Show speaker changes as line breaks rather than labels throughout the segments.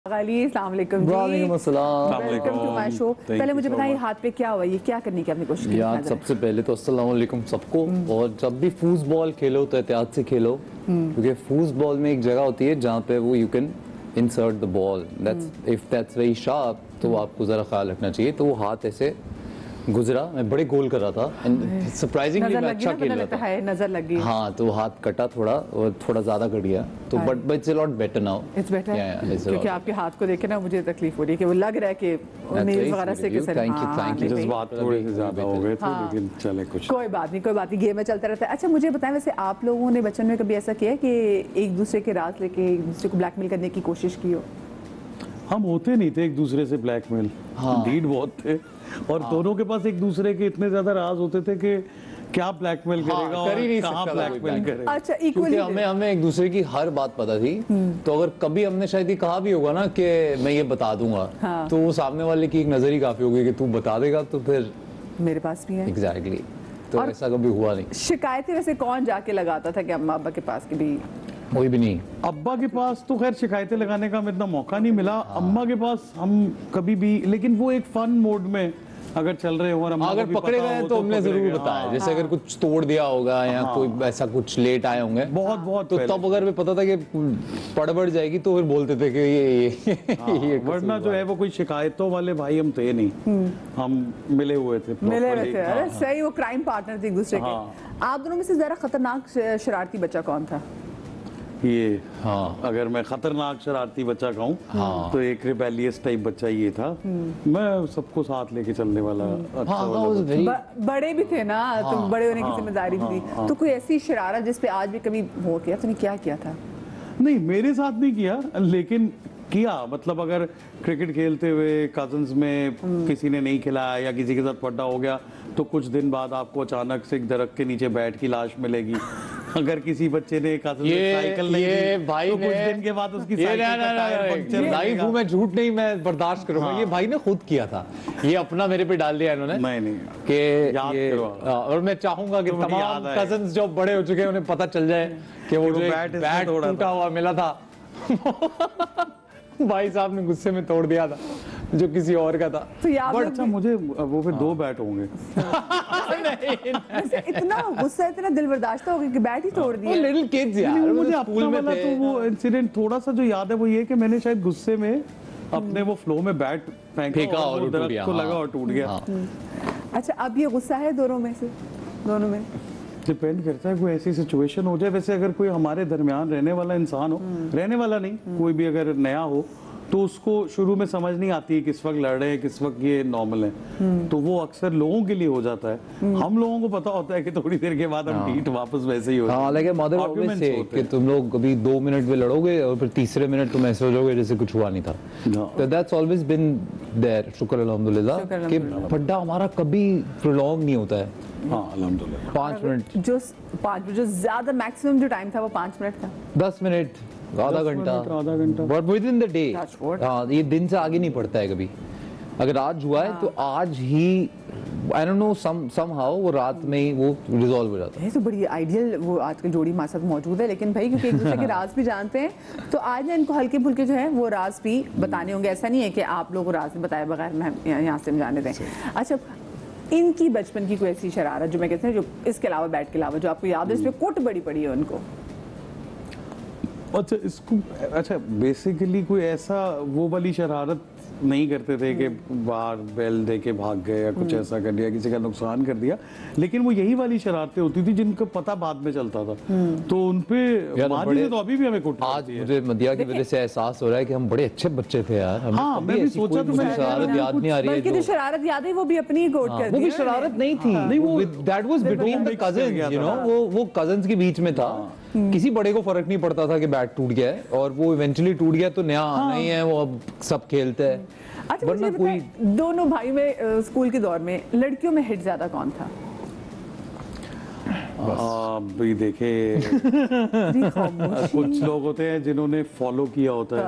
अस्सलाम वालेकुम जी।
वालेकुम अस्सलाम।
Welcome to my show. पहले मुझे बताइए हाथ पे क्या हुआ, ये क्या करने की आपने कोशिश की?
यार सबसे पहले तो अस्सलाम वालेकुम सबको। और जब भी फूटबॉल खेलो तो एहतियात से खेलो, क्योंकि फूटबॉल में एक जगह होती है जहाँ पे वो you can insert the ball, that's if that's very sharp, तो आपको ज़रा ख्याल रखना चाहिए। तो वो हाथ ऐसे गुजरा, मैं बड़े गोल कर रहा था एंड सरप्राइजिंगली मैं अच्छा खेल रहा था।
नजर लगी।
हाँ, तो हाथ कटा थोड़ा और थोड़ा ज़्यादा कट गया, तो but it's a lot better now.
It's better क्योंकि आपके हाथ को देख के ना मुझे तकलीफ हो रही है कि वो लग रहा है कि नेल्स वगैरह से कि सर
थैंक यू।
जज्बात थोड़े से ज़्यादा हो गए थे, लेकिन चले कुछ
कोई बात नहीं, गेम में चलता रहता है। अच्छा मुझे बताएं, वैसे आप लोगों ने बचपन में कभी ऐसा किया है कि एक दूसरे के राज लेके एक दूसरे को ब्लैकमेल करने की कोशिश की हो?
हम होते नहीं थे एक दूसरे से ब्लैकमेल, डीड बहुत थे और दोनों के पास एक दूसरे के इतने ज्यादा राज होते थे कि क्या ब्लैकमेल करेगा और कहाँ ब्लैकमेल करेगा।
अच्छा,
क्योंकि हमें एक दूसरे की हर बात पता थी, तो अगर कभी हमने शायद ये कहा भी होगा ना कि मैं ये बता दूंगा, तो वो सामने वाले की एक नजर ही काफी होगी कि तू बता देगा तो फिर
मेरे पास भी है।
एग्जैक्टली, तो ऐसा कभी हुआ नहीं।
शिकायतें वैसे कौन जाके लगाता था कि अम्मा अब्बा के पास? की भी
कोई भी नहीं।
अब्बा के पास तो खैर शिकायतें लगाने का हमें इतना मौका नहीं मिला। अम्मा के पास हम कभी भी, लेकिन वो एक फन मोड में अगर चल रहे हो और
अगर पकड़े गए तो हमने जरूर बताया, जैसे अगर कुछ तोड़ दिया होगा या कोई ऐसा कुछ लेट आए होंगे
बहुत
तो तब अगर भी पता था कि पड़बड़ जाएगी तो फिर बोलते थे कि ये
वरना जो है वो कोई शिकायतों वाले भाई हम थे नहीं, हम मिले हुए थे।
अरे सही, वो क्राइम पार्टनर थे एक दूसरे के। आप दोनों में से ज्यादा खतरनाक शरारती बच्चा कौन था?
ये अगर मैं खतरनाक शरारती बच्चा कहूँ तो एक रिबेलियस टाइप बच्चा ये था। मैं सबको साथ लेके चलने वाला अच्छा वाला
बड़े भी थे ना, तो बड़े होने की जिम्मेदारी थी। तो कोई ऐसी शरारत जिस पे आज भी कभी हो गया, तूने क्या किया था?
नहीं, मेरे साथ नहीं किया, लेकिन किया मतलब अगर क्रिकेट खेलते हुए कजन्स में किसी ने नहीं खिलाया या किसी के साथ पड्डा हो गया तो कुछ दिन बाद आपको अचानक से एक दरख्त के नीचे बैठ की लाश मिलेगी। अगर किसी बच्चे ने साइकिल नहीं दी
भाई
तो कुछ दिन के बाद उसकी साइकिल का टायर पंक्चर लगेगा।
मैं झूठ नहीं, मैं बर्दाश्त करूंगा। ये भाई ने खुद किया था, ये अपना मेरे पे डाल दिया इन्होंने।
नहीं
कि और मैं चाहूंगा कि तमाम कजन्स जो बड़े हो चुके हैं उन्हें पता चल जाए कि वो जो बैट टूटा हुआ मिला था भाई साहब ने गुस्से में तोड़ दिया था, जो किसी और का था।
तो
बट अच्छा, मुझे वो फिर 2 बैट होंगे।
इतना गुस्सा, इतना दिल बर्दाश्त हो गया कि बैट ही तोड़ दिया।
लिटिल किड्स यार,
मुझे अपना वाला तो वो इंसिडेंट थोड़ा सा जो याद है वो ये कि मैंने शायद गुस्से में अपने वो फ्लो में बैट फेंका और दरख्त को लगा और टूट गया।
अच्छा, अब ये गुस्सा है दोनों में से? दोनों में
डिपेंड करता है, कोई ऐसी सिचुएशन हो जाए। वैसे अगर कोई हमारे दरमियान रहने वाला इंसान हो, रहने वाला नहीं, कोई भी अगर नया हो तो उसको शुरू में समझ नहीं आती है किस वक्त लड़ रहे हैं, किस वक्त ये नॉर्मल है, तो वो अक्सर लोगों के लिए हो जाता है। हम लोगों को पता होता है कि थोड़ी देर के बाद हम ठीक वापस वैसे ही हो जाएंगे।
लेकिन मदर ऑलवेज से कि तुम लोग कभी 2 मिनट में लड़ोगे और फिर तीसरे मिनट तुम ऐसे हो जाओगे जैसे कुछ हुआ नहीं था। तो दैट्स ऑलवेज बीन देयर, शुक्र अल्हम्दुलिल्लाह कि पड्डा हमारा कभी प्रोलॉन्ग नहीं होता है।
हाँ अल्हम्दुलिल्लाह।
5 मिनट,
जो ज्यादा मैक्सिमम जो टाइम था वो 5 मिनट था।
10 मिनट, आधा घंटा, but with in the day. हाँ, ये दिन से आगे नहीं पड़ता है कभी। अगर आज हुआ है तो आज ही, आई डोंट नो, समहाउ वो रात में ही वो रिजॉल्व हो जाता है।
ये तो बड़ी आइडियल वो आजकल जोड़ी हमारे साथ मौजूद है। लेकिन भाई क्योंकि एक दूसरे के राज भी जानते हैं, तो आज ना इनको हल्के फुल्के जो है वो राज भी बताने होंगे। ऐसा नहीं है कि आप लोग राज बताए बगैर मैं यहाँ से जाने दें। अच्छा, इनकी बचपन की कोई ऐसी शरारत जो मैं कहते हैं, जो इसके अलावा बैट के अलावा जो आपको याद है, इस पे कोट बड़ी पड़ी है उनको?
अच्छा बेसिकली कोई ऐसा वो वाली शरारत नहीं करते थे कि बाहर बेल दे के भाग गए या कुछ ऐसा कर दिया, किसी का नुकसान कर दिया, लेकिन वो यही वाली शरारतें होती थी जिनको पता बाद में चलता था। तो उनपे माजी तो अभी भी हमें कुट।
आज मुझे मदिया की वजह से एहसास हो रहा है कि हम बड़े अच्छे बच्चे थे यार।
हाँ, मैं भी सोचा तो मैं
शरारत याद नहीं आ रही है।
बल्कि जो शरारत याद है वो भी अपनी कोट कर दी।
वो भी शरारत नहीं थी, नहीं वो that was between the cousins, you know, वो कजिन्स के बीच में था। किसी बड़े को फर्क नहीं पड़ता था कि बैट टूट गया है, और वो इवेंचुअली टूट गया तो नया नहीं है, वो अब सब खेलते हैं।
अच्छा, वरना कोई दोनों भाई में स्कूल के दौर में लड़कियों में हिट ज्यादा कौन था?
भी देखे कुछ लोग होते हैं जिन्होंने फॉलो किया होता है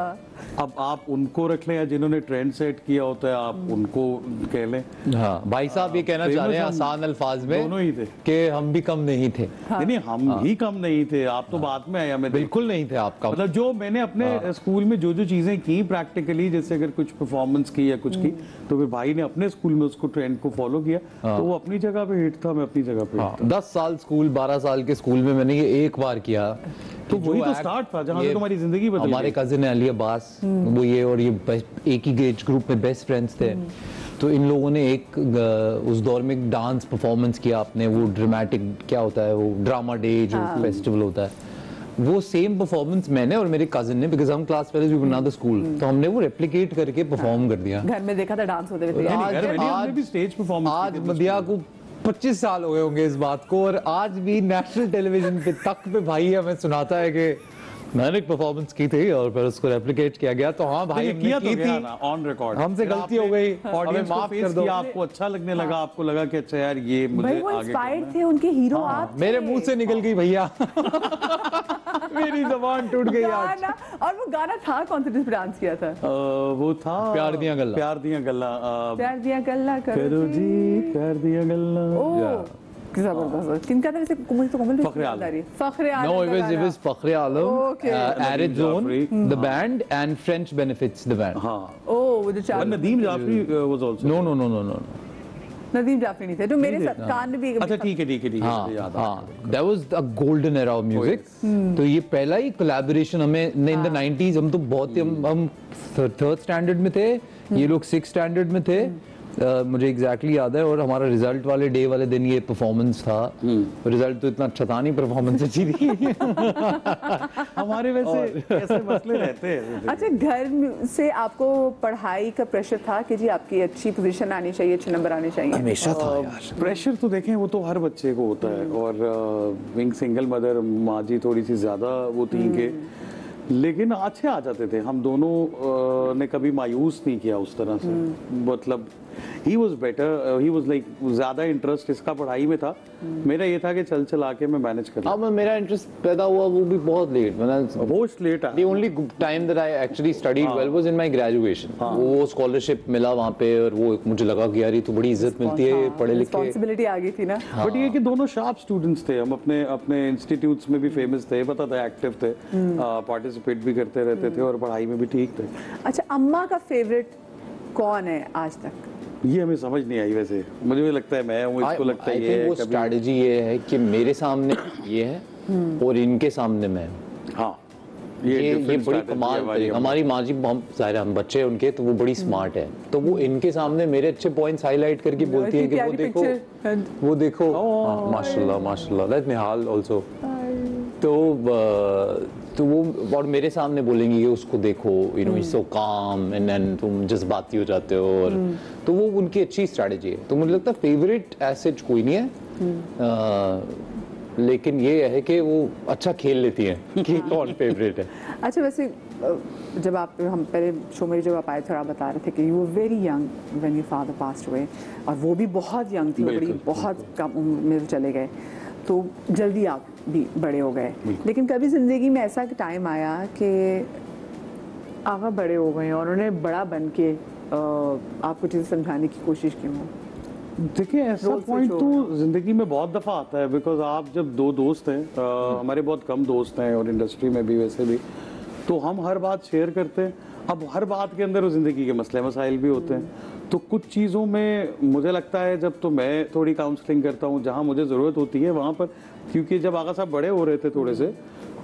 अब आप उनको रख लें या जिन्होंने ट्रेंड सेट किया होता है आप उनको कह लें।
हाँ भाई साहब ये कहना चाह रहे हैं आसान अल्फाज में
दोनों ही थे
कि हम भी कम नहीं थे।
नहीं हम ही कम नहीं थे, आप तो बाद में आया। मैं
बिल्कुल नहीं थे आपका,
मतलब जो मैंने अपने स्कूल में जो जो चीजें की प्रैक्टिकली, जैसे अगर कुछ परफॉर्मेंस की या कुछ की, तो फिर भाई ने अपने स्कूल में उसको ट्रेंड को फॉलो किया, तो वो अपनी जगह पे हिट था, मैं अपनी जगह पे हिट था।
10 साल स्कूल 12 साल के स्कूल में मैंने ये एक बार किया,
तो वही तो स्टार्ट था जहाँ से तुम्हारी जिंदगी बदल गई।
हमारे कजिन है अली अब्बास, वो ये और ये एक ही एज ग्रुप में बेस्ट फ्रेंड्स थे, तो इन लोगों ने एक उस दौर में एक डांस परफॉर्मेंस किया आपने, वो ड्रामेटिक क्या होता है वो ड्रामा डे जो फेस्टिवल होता है, वो सेम परफॉर्मेंस मैंने और मेरे कजिन ने, बिकॉज हम class fellows we were not the school, तो हमने वो रेप्लिकेट करके परफॉर्म कर दिया।
घर में देखा था डांस होते हुए।
आज भी स्टेज परफॉर्मेंस,
आज मदिया को 25 साल हो गए होंगे इस बात को, और आज भी नेशनल टेलीविजन पे तक पे भाई हमें सुनाता है कि मैंने एक परफॉर्मेंस की थी और फिर उसको रेप्लिकेट किया गया। तो हाँ भाई
किया
की
तो
थी
ऑन रिकॉर्ड,
हमसे गलती हो गई,
ऑडियंस माफ कर दो, आपको अच्छा लगने लगा, आपको लगा कि अच्छा यार ये मुझे
वो
आगे
इंस्पायर्ड थे, उनके हीरो आप
मेरे मुंह से निकल गई भैया मेरी जबान टूट गई आज।
और वो गाना था कौन सा जिस पे डांस किया था?
वो था
प्यार दिया गल्ला,
प्यार दिया गल्ला,
प्यार दिया गल्ला
करो जी, प्यार दिया गल्ला।
ओह जबरदस्त। किनका था वैसे? मुझे तो कमल
फखरे आलम।
फखरे आलम।
No, it was Fakhre Alam,
Okay.
Arid Zone, the band, and French Benefits, the band.
हाँ,
ओह वो जो चार
Nadeem Jafri was also।
No.
Nadeem Jafri नहीं थे जो मेरे साथ कान में भी।
अच्छा ठीक है
हाँ,
याद आ
हाँ, that was a golden era of music. तो ये पहला ही कोलैबोरेशन हमें in the 90s, हम तो बहुत ही हम थर्ड स्टैंडर्ड में थे, ये लोग 6th स्टैंडर्ड में थे, मुझे एग्जैक्टली याद है। और हमारा रिजल्ट वाले डे वाले दिन ये परफॉर्मेंस था, रिजल्ट तो इतना अच्छा था नहीं, परफॉर्मेंस अच्छी थी
हमारे वैसे ऐसे मसले रहते हैं।
अच्छा घर से आपको पढ़ाई का प्रेशर था कि जी आपकी अच्छी पोजीशन आनी चाहिए, अच्छे नंबर आने चाहिए?
हमेशा था यार
प्रेशर तो देखें वो तो हर बच्चे को होता है, और विंग सिंगल मदर माँ जी थोड़ी सी ज्यादा वो थी के, लेकिन अच्छे आ जाते थे। हम दोनों ने कभी मायूस नहीं किया उस तरह से, मतलब he was better, he was like ज्यादा इंटरेस्ट इसका पढ़ाई में था, मेरा ये था कि चल चला के मैं मैनेज कर।
अब मेरा इंटरेस्ट पैदा हुआ वो भी बहुत लेट,
बहुत late
The only time that I actually studied well was in my graduation. वो स्कॉलरशिप मिला वहाँ पे, और वो मुझे लगा कि यार ये तो बड़ी इज्जत मिलती है पढ़े लिखे।
रिस्पांसिबिलिटी आ गई थी ना।
बट ये कि दोनों शार्प स्टूडेंट्स थे, हम अपने इंस्टीट्यूट्स में भी फेमस थे, पता था, एक्टिव थे, पार्टिसिपेट भी करते रहते थे और पढ़ाई में भी ठीक थे।
अच्छा अम्मा का फेवरेट कौन है आज तक?
ये हमें समझ नहीं आई वैसे, मुझे भी लगता है मैं हूँ, इसको लगता है ये है।
वो स्ट्रैटेजी ये है कि मेरे सामने ये है और इनके सामने मैं।
हाँ
ये बड़ी कमाल है। हमारी माँ जी, हम जाहिर हम बच्चे हैं उनके, तो वो बड़ी स्मार्ट है, तो वो इनके सामने मेरे अच्छे पॉइंट्स हाईलाइट करके बोलती है कि वो देखो माशाल्लाह माशाल्लाह, दैट निहाल आल्सो। तो वो और मेरे सामने बोलेंगी कि उसको देखो, यू नो सो काम, एंड देन तुम जज्बाती हो जाते हो, और तो वो उनकी अच्छी स्ट्रैटेजी है। तो मुझे लगता है फेवरेट एसेज कोई नहीं है, लेकिन ये है कि वो अच्छा खेल लेती हैं कि कौन फेवरेट है।
अच्छा वैसे जब आप हम पहले शो में जब आप आए थे, आप बता रहे थे कि you were very young when your father passed away, और वो भी बहुत यंग थी, बड़ी बहुत कम उम्र में चले गए, तो जल्दी आप भी बड़े हो गए। लेकिन कभी ज़िंदगी में ऐसा टाइम आया कि आगा बड़े हो गए और उन्होंने बड़ा बन के आपको चीज़ें समझाने की कोशिश की हो?
देखिए ऐसा पॉइंट तो जिंदगी में बहुत दफा आता है, बिकॉज आप जब दो दोस्त हैं, हमारे बहुत कम दोस्त हैं और इंडस्ट्री में भी वैसे भी, तो हम हर बात शेयर करते हैं। अब हर बात के अंदर जिंदगी के मसले मसाइल भी होते हैं, तो कुछ चीज़ों में मुझे लगता है जब तो मैं थोड़ी काउंसलिंग करता हूँ जहाँ मुझे ज़रूरत होती है वहाँ पर, क्योंकि जब आगा साहब बड़े हो रहे थे थोड़े से,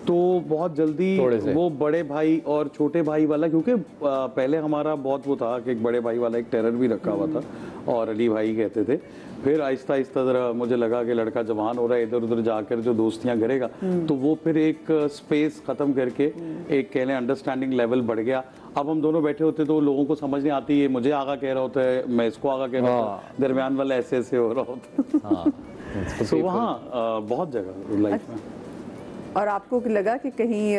तो बहुत जल्दी वो बड़े भाई और छोटे भाई वाला, क्योंकि पहले हमारा बहुत वो था कि एक बड़े भाई वाला एक टेरर भी रखा हुआ था और अली भाई कहते थे। फिर आहिस्ता आहिस्ता जरा मुझे लगा कि लड़का जवान हो रहा है, इधर उधर जाकर जो दोस्तियां करेगा, तो वो फिर एक स्पेस खत्म करके एक कह लें अंडरस्टैंडिंग लेवल बढ़ गया। अब हम दोनों बैठे होते तो लोगों को समझ नहीं आती है, मुझे आगा कह रहा होता है, मैं इसको आगा कह रहा होता है, दरमियान वाला ऐसे ऐसे हो रहा होता है। तो वहाँ बहुत जगह लाइफ में।
और आपको लगा कि कहीं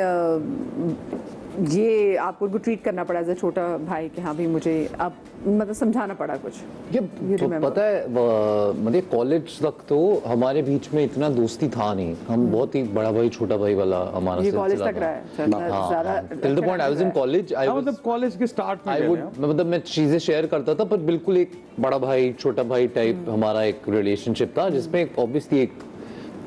ये आपको उनको ट्रीट करना पड़ा एज अ छोटा भाई कि हाँ भाई मुझे अब मतलब समझाना पड़ा कुछ?
ये तो पता है मतलब कॉलेज तक तो हमारे बीच में इतना दोस्ती था नहीं, हम बहुत ही बड़ा भाई छोटा भाई वाला हमारा
ये कॉलेज तक रहा है ज़्यादा
till the point I was in college, I
मतलब कॉलेज के स्टार्ट में
आई वुड मतलब मैं चीजें शेयर करता था, पर बिल्कुल एक बड़ा भाई छोटा भाई टाइप हमारा एक रिलेशनशिप था, जिसमें ऑब्वियसली एक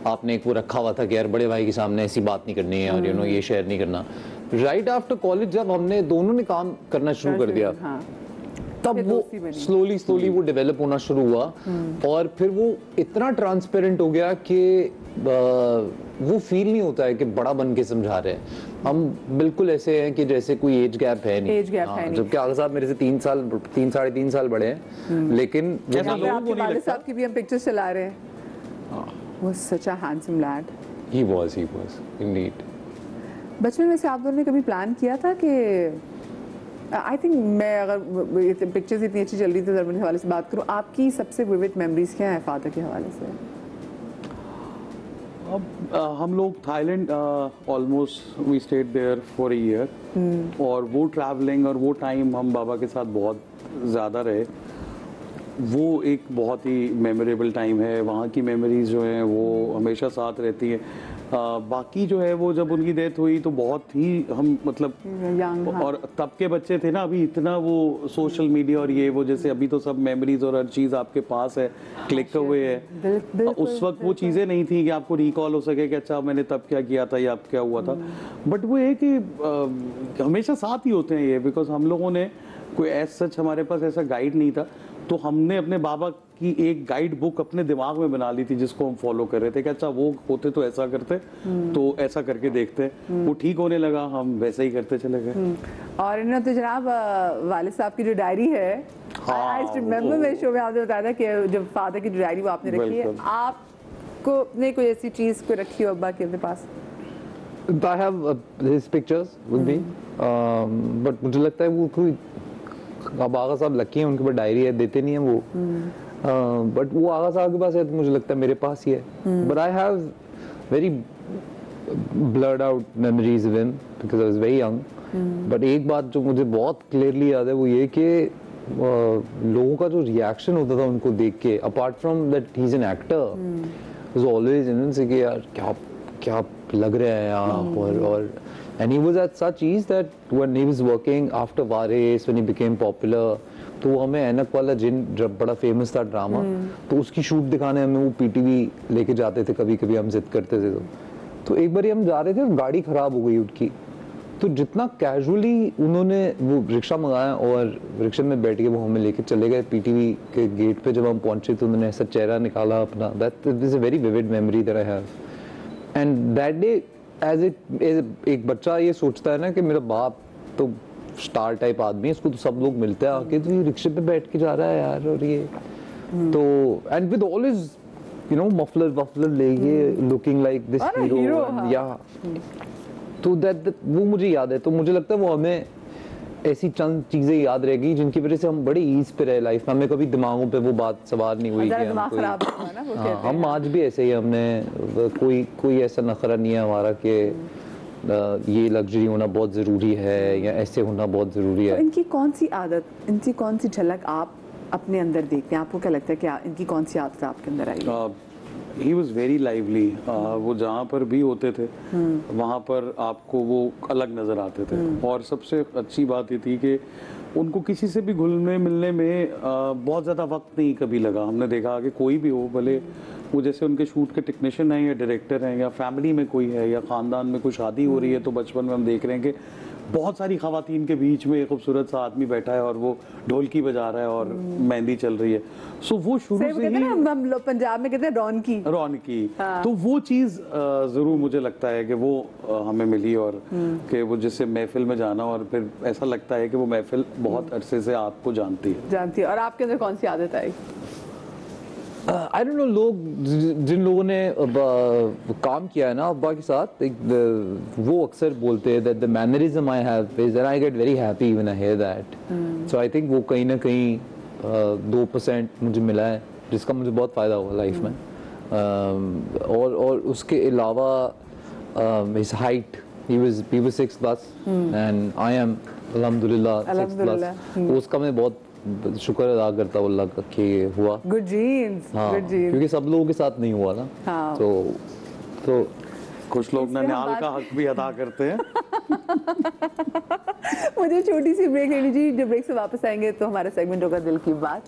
आपने एक वो रखा हुआ था कि यार बड़े भाई के सामने ऐसी बात नहीं करनी है और यू नो ये शेयर नहीं करना। राइट आफ्टर कॉलेज जब हमने दोनों ने काम करना शुरू कर दिया, तब वो स्लोली वो डेवलप होना शुरू हुआ और फिर वो इतना ट्रांसपेरेंट हो गया कि वो फील नहीं होता है कि बड़ा बन के समझा रहे हैं, हम बिल्कुल ऐसे हैं कि जैसे कोई एज गैप है नहीं। जबकि आगा साहब मेरे से साढ़े तीन साल बड़े हैं, लेकिन
आपके वालिद साहब की भी हम पिक्चर्स चला रहे हैं। Was such a handsome lad.
He was indeed.
बचपन में से आप दोनों ने कभी प्लान किया था कि आई थिंक मैं अगर पिक्चर्स इतनी अच्छी चल रही थी जर्मनी के हवाले से बात करूँ, आपकी सबसे विविड मेमोरीज क्या है फादर के हवाले से?
अब हम लोग Thailand almost we stayed there for a year, और वो ट्रैवलिंग और वो टाइम हम बाबा के साथ बहुत ज़्यादा रहे। वो एक बहुत ही मेमोरेबल टाइम है, वहाँ की मेमोरीज जो हैं वो हमेशा साथ रहती हैं। बाकी जो है वो जब उनकी डेथ हुई तो बहुत ही हम मतलब और तब के बच्चे थे ना, अभी इतना वो सोशल मीडिया और ये वो जैसे अभी तो सब मेमोरीज और हर चीज़ आपके पास है, क्लिक हुए है। उस वक्त वो चीज़ें नहीं थी कि आपको रिकॉल हो सके कि अच्छा मैंने तब क्या किया था या अब क्या हुआ था। बट वो है कि हमेशा साथ ही होते हैं ये, बिकॉज हम लोगों ने कोई ऐसा सच हमारे पास ऐसा गाइड नहीं था, तो हमने अपने बाबा की एक गाइड बुक अपने दिमाग में बना ली थी जिसको हम फॉलो कर रहे थे कि अच्छा वो होते तो ऐसा करते, तो ऐसा करके देखते, वो ठीक होने लगा, हम वैसे ही करते चले गए।
और इन्होंने तो जनाब वालिद साहब की जो डायरी है, आई रिमेंबर मेरे शो में आपने बताया था कि जब फादर की जो डायरी वो आपने रखी है, आपको ने कोई ऐसी चीज़ कोई रखी हो अब्बा के अपने पास?
I have his pictures with me, but मुझे लगता है वो कोई अब आगा साहब लकी हैं, उनके पास डायरी है, देते नहीं है वो, बट वो आगा साहब के पास है तो मुझे लगता है मेरे पास ही है। But I have very blurred out memories of him because I was very young. But एक बात जो मुझे बहुत क्लियरली याद है वो ये कि लोगों का जो रिएक्शन होता था उनको देख के, apart from that he is an actor, was always in से कि यार क्या क्या लग रहा है यहाँ और and he was at such ease that when he was working after Varis, when he became popular, तो वो हमें ऐनक वाला जिन जब बड़ा फेमस था ड्रामा, तो उसकी शूट दिखाने हमें वो पीटीवी लेके जाते थे, कभी कभी हम जिद करते थे। तो एक बार हम जा रहे थे और गाड़ी खराब हो गई उनकी, तो जितना कैजुअली उन्होंने वो रिक्शा मंगाया और रिक्शा में बैठ के वो हमें लेके चले गए पीटीवी के गेट पे। जब हम पहुंचे तो उन्होंने ऐसा चेहरा निकाला अपना, that is a very vivid memory that I have. And that day as एक बच्चा ये सोचता है ना कि मेरा बाप तो स्टार टाइप आदमी है, इसको तो सब लोग मिलते हैं आके, तो ये रिक्शे पे बैठ के जा रहा है यार, और ये तो and with always you know muffler लेके लुकिंग लाइक दिस हीरो, या तो दैट वो मुझे याद है। तो मुझे लगता है वो हमें ऐसी चंद चीजें याद रहेगी जिनकी वजह से हम बड़े ईज पे रहे लाइफ में, हमें कभी दिमागों पे वो बात सवार नहीं हुई कि हम आज भी ऐसे ही, हमने कोई ऐसा नखरा नहीं है हमारा कि ये लग्जरी होना बहुत जरूरी है या ऐसे होना बहुत जरूरी है।
तो इनकी कौन सी आदत, इनकी कौन सी झलक आप अपने अंदर देखते हैं? आपको क्या लगता है कि इनकी कौन सी आदत आपके अंदर आई?
He was very lively. वो जहाँ पर भी होते थे वहाँ पर आपको वो अलग नज़र आते थे। और सबसे अच्छी बात ये थी कि उनको किसी से भी घुलने मिलने में बहुत ज़्यादा वक्त नहीं कभी लगा। हमने देखा कि कोई भी हो, भले वो जैसे उनके शूट के टेक्नीशियन हैं या डायरेक्टर हैं या फैमिली में कोई है या ख़ानदान में कोई शादी हो रही है, तो बचपन में हम देख रहे हैं कि बहुत सारी खवातीन के बीच में एक खूबसूरत सा आदमी बैठा है और वो ढोलकी बजा रहा है और मेहंदी चल रही है। सो वो शुरू से ही
हम लोग पंजाब में कहते हैं रौनकी।
तो वो चीज़ ज़रूर मुझे लगता है कि वो हमें मिली, और कि वो जिससे महफिल में जाना और फिर ऐसा लगता है कि वो महफिल बहुत अरसे से आपको जानती है।
और आपके अंदर कौन सी आदत आई?
आई डोंट नो, लोग जिन लोगों ने काम किया है ना अब्बा के साथ, वो अक्सर बोलते हैं that the mannerism I have is and I get very happy when I hear that. So I think वो कहीं ना कहीं 2% मुझे मिला है जिसका मुझे बहुत फ़ायदा हुआ लाइफ में। और उसके अलावा his height he was 6th class and I am alhamdulillah 6th class. तो उसका मैं बहुत शुक्र अदा करता हूँ अल्लाह का कि हुआ।
गुड जीन्स,
हाँ,
गुड जीन्स।
क्योंकि सब लोगों के साथ नहीं हुआ ना।
हाँ।
तो
कुछ लोग ननिहाल का हक भी अदा करते हैं।
मुझे छोटी सी ब्रेक लेनी चाहिए, जब ब्रेक से वापस आएंगे तो हमारा सेगमेंट होगा दिल की बात।